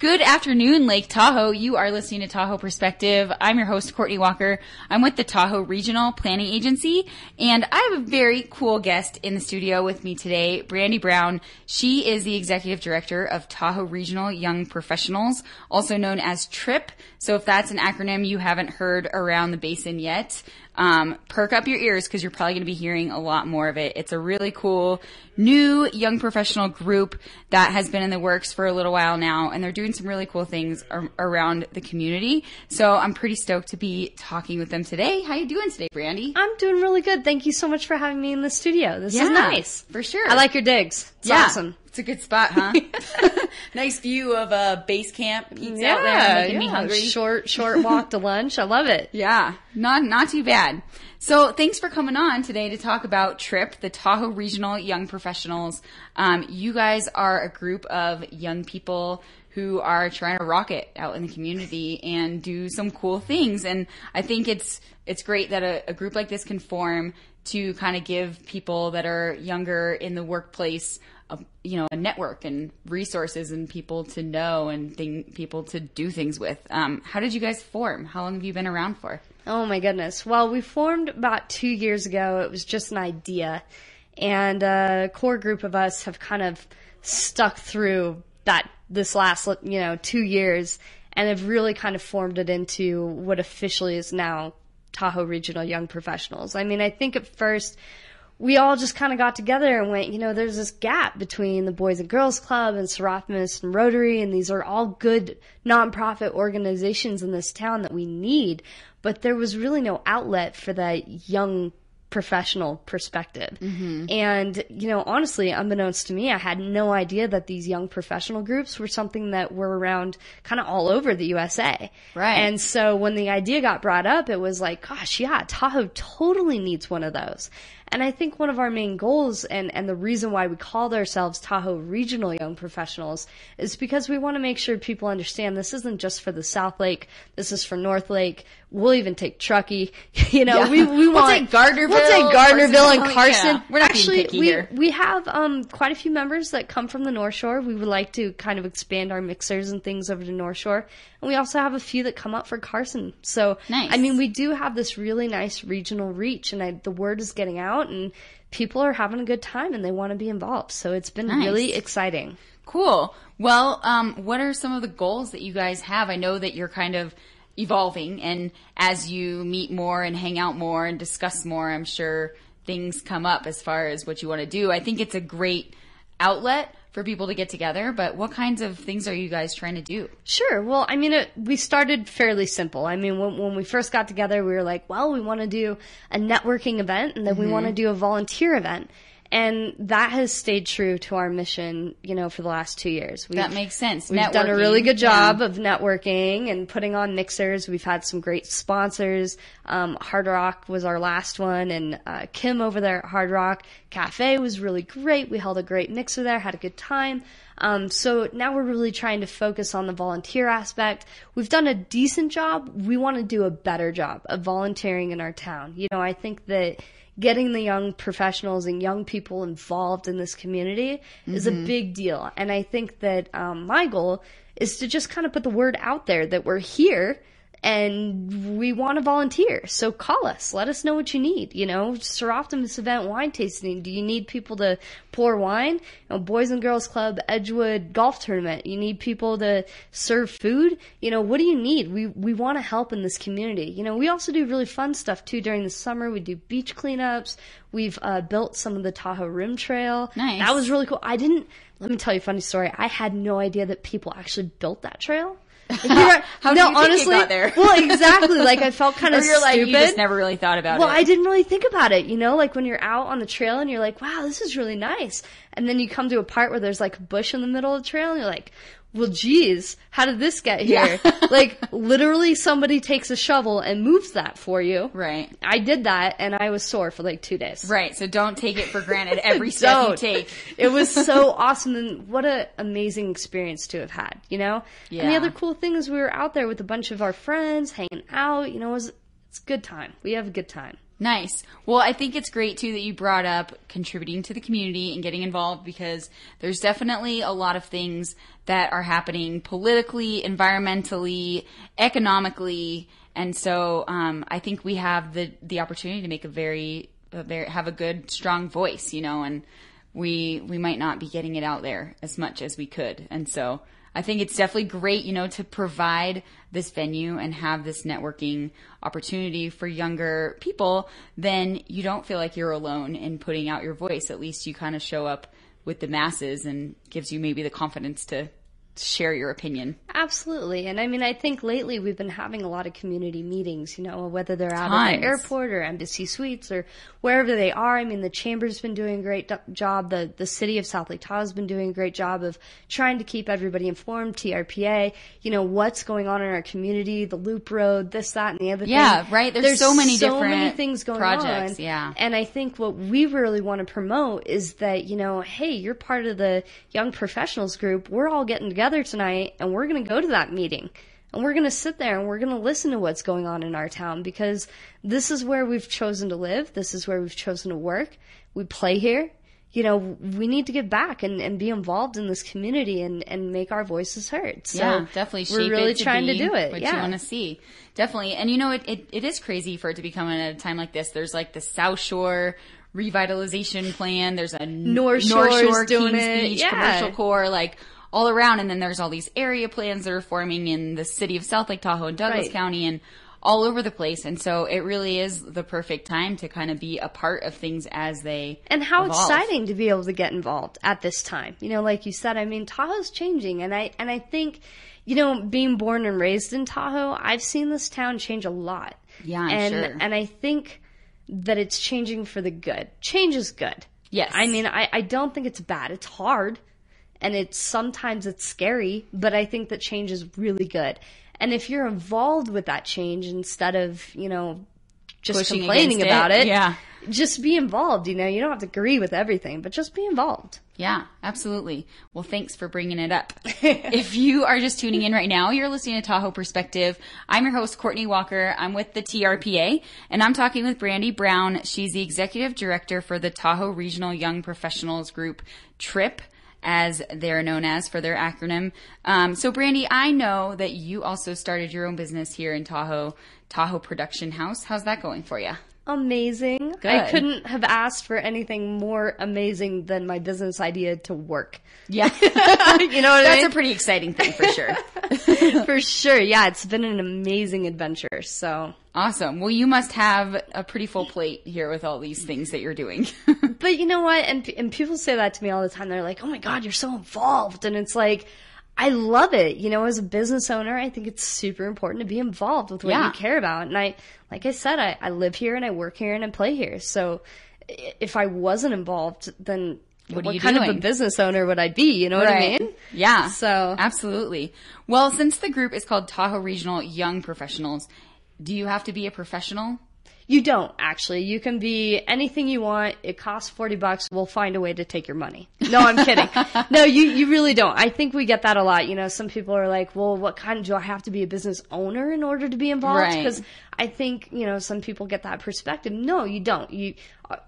Good afternoon, Lake Tahoe. You are listening to Tahoe Perspective. I'm your host, Courtney Walker. I'm with the Tahoe Regional Planning Agency, and I have a very cool guest in the studio with me today, Brandy Brown. She is the Executive Director of Tahoe Regional Young Professionals, also known as TRYP. So if that's an acronym you haven't heard around the basin yet, perk up your ears because you're probably going to be hearing a lot more of it. It's a really cool new young professional group that has been in the works for a little while now, and they're doing some really cool things around the community. So I'm pretty stoked to be talking with them today. How you doing today, Brandy? I'm doing really good. Thank you so much for having me in the studio. This is nice. For sure. I like your digs. It's awesome. It's a good spot, huh? Nice view of base camp. Peaks out there, making me hungry. Short walk to lunch. I love it. Yeah, not too bad. So thanks for coming on today to talk about TRYP, the Tahoe Regional Young Professionals. You guys are a group of young people who are trying to rock it out in the community and do some cool things. And I think it's great that a group like this can form to kind of give people that are younger in the workplace a network and resources and people to know and people to do things with. How did you guys form? How long have you been around for? Oh my goodness. Well, we formed about 2 years ago. It was just an idea. And a core group of us have kind of stuck through this last 2 years and have really kind of formed it into what officially is now Tahoe Regional Young Professionals. I mean, I think at first we all just kind of got together and went, there's this gap between the Boys and Girls Club and Seraphimist and Rotary, and these are all good nonprofit organizations in this town that we need, but there was really no outlet for that young professional perspective. Mm-hmm. And, honestly, unbeknownst to me, I had no idea that these young professional groups were something that were around kind of all over the USA. Right. And so when the idea got brought up, it was like, gosh, yeah, Tahoe totally needs one of those. And I think one of our main goals and the reason why we called ourselves Tahoe Regional Young Professionals is because we want to make sure people understand this isn't just for the South Lake. This is for North Lake. We'll even take Truckee. We want we'll take Gardnerville. We'll take Gardnerville and Carson. Yeah. We're not being picky here. We have quite a few members that come from the North Shore. We would like to kind of expand our mixers and things over to North Shore. And we also have a few that come up for Carson. So, nice. I mean, we do have this really nice regional reach, and the word is getting out, and people are having a good time, and they want to be involved. So it's been really exciting. Cool. Well, what are some of the goals that you guys have? I know that you're kind of evolving, and as you meet more and hang out more and discuss more, I'm sure things come up as far as what you want to do. I think it's a great outlet for people to get together, but what kinds of things are you guys trying to do? Sure. Well, I mean, we started fairly simple. I mean, when we first got together, we were like, well, we want to do a networking event, and then we want to do a volunteer event. And that has stayed true to our mission, for the last 2 years. That makes sense. We've done a really good job of networking and putting on mixers. We've had some great sponsors. Hard Rock was our last one, and Kim over there at Hard Rock Cafe was really great. We held a great mixer there, had a good time. So now we're really trying to focus on the volunteer aspect. We've done a decent job. We want to do a better job of volunteering in our town. I think that getting the young professionals and young people involved in this community is a big deal. And I think that my goal is to just kind of put the word out there that we're here and we want to volunteer. So call us. Let us know what you need. Seraphimist event, wine tasting. Do you need people to pour wine? Boys and Girls Club, Edgewood golf tournament. You need people to serve food? What do you need? We want to help in this community. We also do really fun stuff too during the summer. We do beach cleanups. We've built some of the Tahoe Rim Trail. Nice. That was really cool. Let me tell you a funny story. I had no idea that people actually built that trail. How do you think you got there? Well, exactly. I felt kind of stupid. You just never really thought about it. Well, I didn't really think about it. When you're out on the trail and you're like, wow, this is really nice. And then you come to a part where there's a bush in the middle of the trail and you're like, well, geez, how did this get here? Yeah. Literally somebody takes a shovel and moves that for you. Right. I did that, and I was sore for 2 days. Right, so don't take it for granted every step you take. It was so awesome, and what an amazing experience to have had, Yeah. And the other cool thing is we were out there with a bunch of our friends, hanging out, it's a good time. We have a good time. Nice. Well, I think it's great too that you brought up contributing to the community and getting involved, because there's definitely a lot of things that are happening politically, environmentally, economically, and so I think we have the opportunity to make have a good, strong voice, and we might not be getting it out there as much as we could, and so I think it's definitely great, to provide this venue and have this networking opportunity for younger people. Then you don't feel like you're alone in putting out your voice. At least you kind of show up with the masses and gives you maybe the confidence to share your opinion. Absolutely. And I mean, I think lately we've been having a lot of community meetings, whether they're out at the airport or Embassy Suites or wherever they are. I mean, the Chamber's been doing a great job. The city of South Lake Tahoe has been doing a great job of trying to keep everybody informed. TRPA, what's going on in our community, the Loop Road, this, that, and the other thing. Yeah, right. There's so many different things going projects, on. Yeah. And I think what we really want to promote is that, hey, you're part of the Young Professionals group. We're all getting together tonight and we're going to go to that meeting and we're going to sit there and we're going to listen to what's going on in our town, because this is where we've chosen to live. This is where we've chosen to work. We play here. We need to give back and be involved in this community and make our voices heard. So yeah, definitely. We're really trying to do it. What you want to see. Definitely. And it is crazy for it to be coming at a time like this. There's like the South Shore revitalization plan. There's a North Shore doing Kings it. Beach commercial core, like all around. And then there's all these area plans that are forming in the city of South Lake Tahoe and Douglas County and all over the place. And so it really is the perfect time to kind of be a part of things as they And how evolve. exciting to be able to get involved at this time. Like you said, I mean, Tahoe's changing. And I think, being born and raised in Tahoe, I've seen this town change a lot. Yeah, I'm sure. And I think that it's changing for the good. Change is good. Yes. I mean, I don't think it's bad. It's hard. And sometimes it's scary, but I think that change is really good. And if you're involved with that change instead of, just pushing complaining about it, yeah, just be involved. You don't have to agree with everything, but just be involved. Yeah, absolutely. Well, thanks for bringing it up. If you are just tuning in right now, you're listening to Tahoe Perspective. I'm your host, Courtney Walker. I'm with the TRPA, and I'm talking with Brandy Brown. She's the executive director for the Tahoe Regional Young Professionals Group, TRYP, as they're known as for their acronym. So Brandy, I know that you also started your own business here in Tahoe, Tahoe Production House. How's that going for you? Amazing. Good. I couldn't have asked for anything more amazing than my business idea to work. Yeah. You know what I mean? That's a pretty exciting thing for sure. For sure. Yeah, it's been an amazing adventure. So awesome. Well, you must have a pretty full plate here with all these things that you're doing. But you know what? And people say that to me all the time. They're like, "Oh my God, you're so involved." And it's like, I love it. As a business owner, I think it's super important to be involved with what you care about. And like I said, I live here and I work here and I play here. So if I wasn't involved, then what kind of a business owner would I be? You know what I mean? Yeah. So absolutely. Well, since the group is called Tahoe Regional Young Professionals, do you have to be a professional? You don't, actually. You can be anything you want. It costs $40. We'll find a way to take your money. No, I'm kidding. No, you really don't. I think we get that a lot. Some people are like, well, what kind do I have to be a business owner in order to be involved? Because I think, some people get that perspective. No, you don't.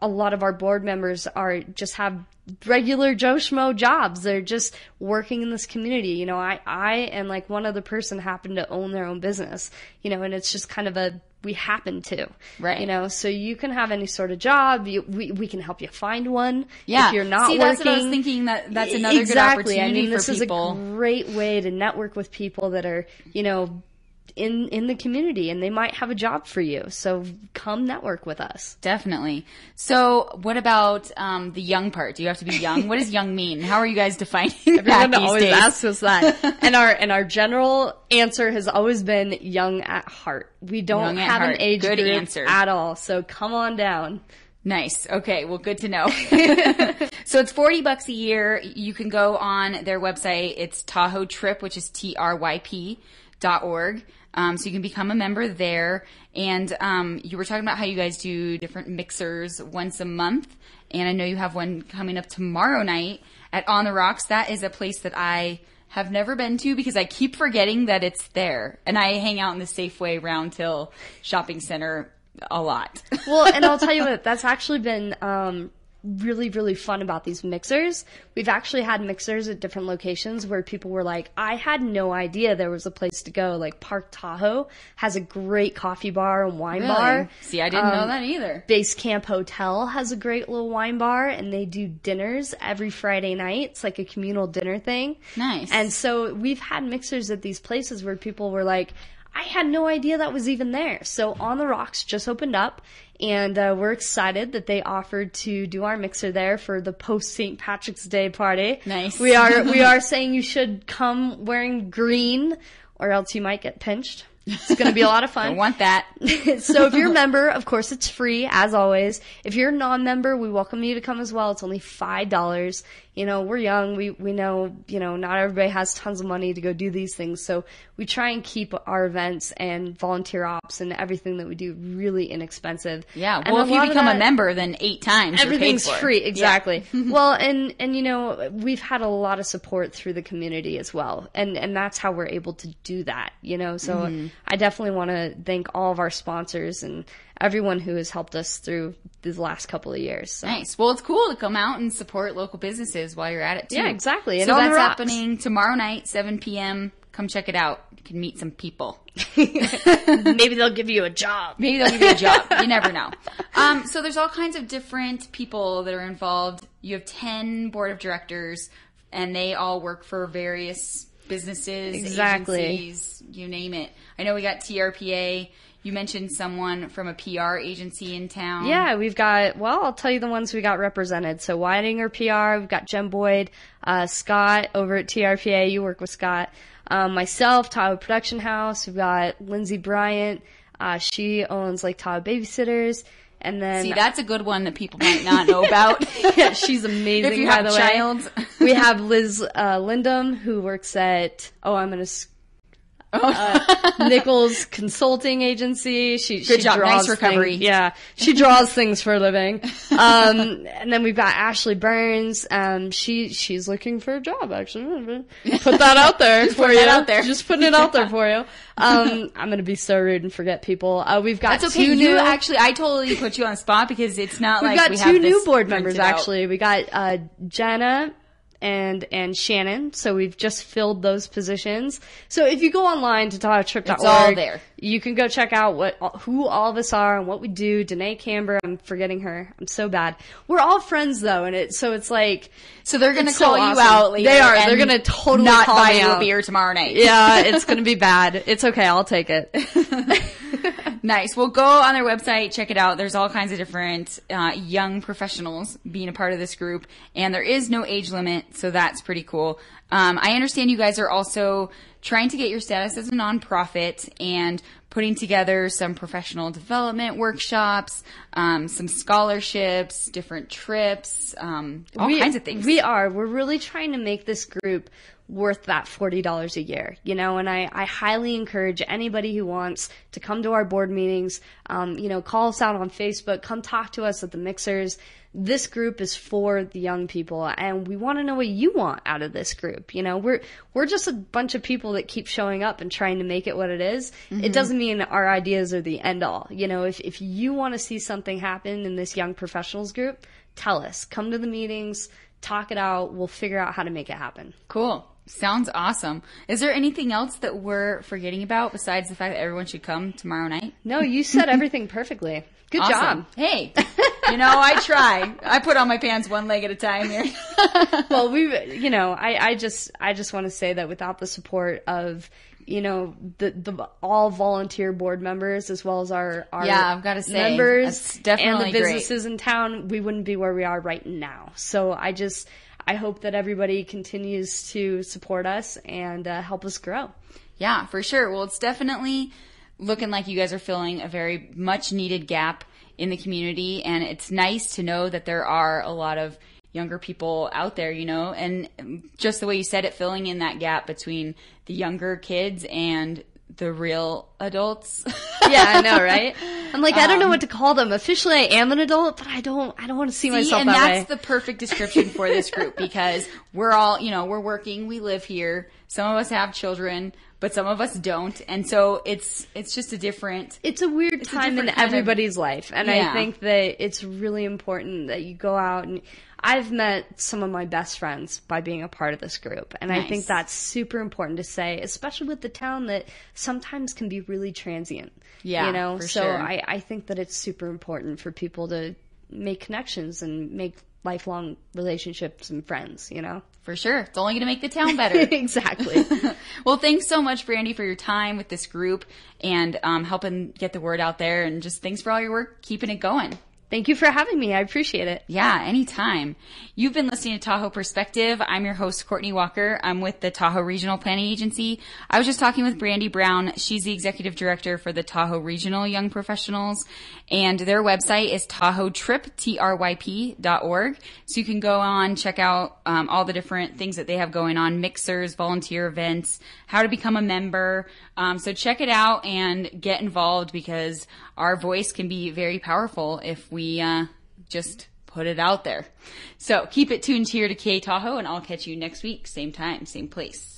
A lot of our board members just have regular Joe Schmo jobs. They're just working in this community. I and like one other person happen to own their own business, and it's just kind of we happen to, right? So you can have any sort of job. We can help you find one. Yeah. If you're not working. That's what I was thinking. That's another good opportunity for people. This is a great way to network with people that are, in the community, and they might have a job for you. So come network with us. Definitely. So what about the young part? Do you have to be young? What does young mean? How are you guys defining Everyone that these always days? asks us that. And our general answer has always been young at heart. We don't have an age good group answer at all. So come on down. Nice. Okay. Well, good to know. So it's $40 a year. You can go on their website. It's Tahoe TRYP, which is TRYP.org. So you can become a member there. And you were talking about how you guys do different mixers once a month. And I know you have one coming up tomorrow night at On the Rocks. That is a place that I have never been to because I keep forgetting that it's there. And I hang out in the Safeway Round Hill Shopping Center a lot. Well, and I'll tell you what, that's actually been really, really fun about these mixers. We've actually had mixers at different locations where people were like, I had no idea there was a place to go. Like Park Tahoe has a great coffee bar and wine bar. See, I didn't know that either. Base Camp Hotel has a great little wine bar, and they do dinners every Friday night. It's like a communal dinner thing. Nice. And so we've had mixers at these places where people were like, I had no idea that was even there. So On the Rocks just opened up, and we're excited that they offered to do our mixer there for the post St. Patrick's Day party. Nice. We are saying you should come wearing green, or else you might get pinched. It's going to be a lot of fun. I want that. So if you're a member, of course, it's free, as always. If you're a non-member, we welcome you to come as well. It's only $5. You know, we're young. We know, you know, not everybody has tons of money to go do these things. So we try and keep our events and volunteer ops and everything that we do really inexpensive. Yeah. Well, if you become a member, then 8 times everything's you're paid for. free. Exactly. Yeah. Well, and you know, we've had a lot of support through the community as well. And that's how we're able to do that, you know. So I definitely want to thank all of our sponsors and everyone who has helped us through these last couple of years. So. Nice. Well, it's cool to come out and support local businesses while you're at it, too. Yeah, exactly. And so that's happening tomorrow night, 7 p.m. Come check it out. You can meet some people. Maybe they'll give you a job. Maybe they'll give you a job. You never know. So there's all kinds of different people that are involved. You have 10 board of directors, and they all work for various businesses, agencies, you name it. I know we got TRPA. You mentioned someone from a PR agency in town. Yeah, we've got, well, I'll tell you the ones we got represented. So Weidinger PR, we've got Jen Boyd, Scott over at TRPA. You work with Scott. Myself, Tahoe Production House. We've got Lindsay Bryant. She owns Lake Tahoe Babysitters. And then, see, that's a good one that people might not know about. Yeah, she's amazing, if you by have the child. way. We have Liz Lindum, who works at, Nichols Consulting Agency. She job. draws Nice recovery. Things. Yeah, she draws things for a living. And then we've got Ashley Burns. She's looking for a job, actually. Put that out there for you. Just putting it out there for you. I'm gonna be so rude and forget people. We've got That's okay. two new. Actually, I totally put you on the spot because it's not like we have two new this board members. printed out. Actually, we got Jenna and Shannon. So we've just filled those positions. So if you go online to TahoeTrip.org, it's all there. You can go check out who all of us are and what we do. Danae Camber, I'm forgetting her. I'm so bad. We're all friends though, and it's like so they're gonna so call you awesome. out later. They are. And they're gonna totally not call buy me you out. a beer tomorrow night. Yeah, it's gonna be bad. It's okay. I'll take it. Nice. Well, go on their website, check it out. There's all kinds of different young professionals being a part of this group, and there is no age limit, so that's pretty cool. I understand you guys are also trying to get your status as a nonprofit and putting together some professional development workshops, some scholarships, different trips, all kinds of things. We're really trying to make this group worth that $40 a year, you know, and I highly encourage anybody who wants to come to our board meetings, call us out on Facebook, come talk to us at the mixers. This group is for the young people, and we want to know what you want out of this group. You know, we're just a bunch of people that keep showing up and trying to make it what it is. Mm-hmm. It doesn't mean our ideas are the end all. You know, if you want to see something happen in this young professionals group, tell us. Come to the meetings, talk it out. We'll figure out how to make it happen. Cool. Sounds awesome. Is there anything else that we're forgetting about besides the fact that everyone should come tomorrow night? No, you said everything perfectly. Good job. Hey, I try. I put on my pants one leg at a time here. Well, I just want to say that without the support of, the all volunteer board members as well as our I've got to say, members that's definitely and the businesses in town, we wouldn't be where we are right now. So I hope that everybody continues to support us and help us grow. Yeah, for sure. Well, it's definitely looking like you guys are filling a very much needed gap in the community, and it's nice to know that there are a lot of younger people out there, and just the way you said it, filling in that gap between the younger kids and the real adults. Yeah, I know, right? I'm like, I don't know what to call them. Officially, I am an adult, but I don't want to see myself that way. And that's the perfect description for this group, because we're all, we're working, we live here. Some of us have children, but some of us don't. And so it's just a different... It's a weird time in everybody's life. And I think that it's really important that you go out and... I've met some of my best friends by being a part of this group. And I think that's super important to say, especially with the town that sometimes can be really transient. Yeah, for so sure. I think that it's super important for people to make connections and make lifelong relationships and friends, For sure. It's only going to make the town better. Exactly. Well, thanks so much, Brandy, for your time with this group and helping get the word out there. And just thanks for all your work, keeping it going. Thank you for having me. I appreciate it. Yeah, anytime. You've been listening to Tahoe Perspective. I'm your host, Courtney Walker. I'm with the Tahoe Regional Planning Agency. I was just talking with Brandy Brown. She's the executive director for the Tahoe Regional Young Professionals. And their website is TahoeTRYP, TRYP.org. So you can go on, check out all the different things that they have going on, mixers, volunteer events, how to become a member. So check it out and get involved, because our voice can be very powerful if we just put it out there. So keep it tuned here to KTHO, and I'll catch you next week, same time, same place.